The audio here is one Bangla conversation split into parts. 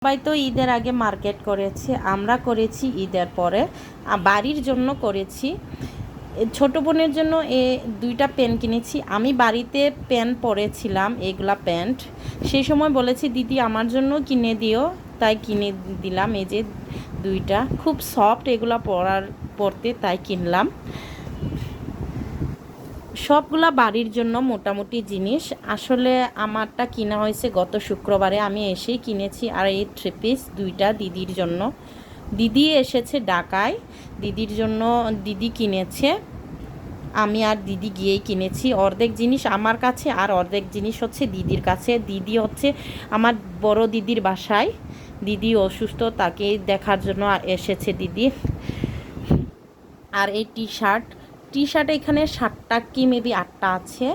সবাই তো ঈদের আগে মার্কেট করেছে, আমরা করেছি ঈদের পরে। বাড়ির জন্য করেছি, ছোট বোনের জন্য দুইটা প্যান্ট কিনেছি। আমি বাড়িতে প্যান্ট পরেছিলাম, এগুলা প্যান্ট। সেই সময় বলেছি দিদি আমার জন্য কিনে দিও, তাই কিনে দিলাম। এই যে দুইটা খুব সফট, এগুলা পরতে তাই কিনলাম। সবগুলা বাড়ির জন্য মোটামুটি জিনিস। আসলে আমারটা কিনা হয়েছে গত শুক্রবারে, আমি এসেই কিনেছি। আর এই 3 পিস দুইটা দিদির জন্য। দিদি এসেছে ঢাকায়, দিদির জন্য দিদি কিনেছে। আমি আর দিদি গিয়েই কিনেছি। অর্ধেক জিনিস আমার কাছে আর অর্ধেক জিনিস হচ্ছে দিদির কাছে। দিদি হচ্ছে আমার বড় দিদির বাসায়, দিদি অসুস্থ, তাকে দেখার জন্য এসেছে দিদি। আর এই টি শার্ট এখানে 7টা কি মেবি 8টা আছে।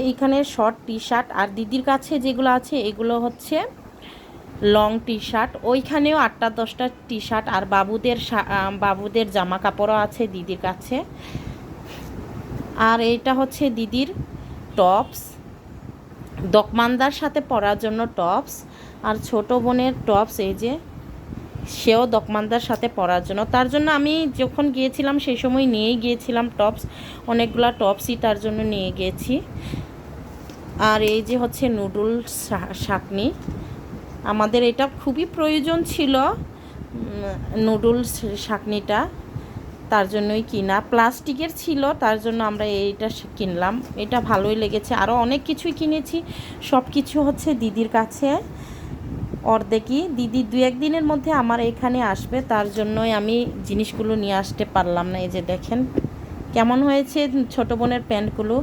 এইখানে শর্ট টি শার্ট। আর দিদির কাছে যেগুলো আছে এগুলো হচ্ছে লং টি শার্ট। ওইখানেও 8টা 10টা টি শার্ট। আর বাবুদের জামা কাপড়ও আছে দিদির কাছে। আর এইটা হচ্ছে দিদির টপস, দকমানদার সাথে পরার জন্য টপস। আর ছোট বোনের টপস, এই যে সেও দকমানদার সাথে পরার জন্য। তার জন্য আমি যখন গিয়েছিলাম সেই সময় নিয়েই গিয়েছিলাম টপস, অনেকগুলো টপসই তার জন্য নিয়ে গিয়েছি। আর এই যে হচ্ছে নুডলস শাকনি, আমাদের এটা খুবই প্রয়োজন ছিল নুডলস শাকনিটা, তার জন্যই কিনা। প্লাস্টিকের ছিল, তার জন্য আমরা এইটা কিনলাম। এটা ভালোই লেগেছে। আরও অনেক কিছুই কিনেছি, সব কিছু হচ্ছে দিদির কাছে। অর্ধেকই দিদি 2-1 দিনের মধ্যে আমার এখানে আসবে, তার জন্যই আমি জিনিসগুলো নিয়ে আসতে পারলাম না। এই যে দেখেন কেমন হয়েছে ছোটো বোনের প্যান্টগুলো।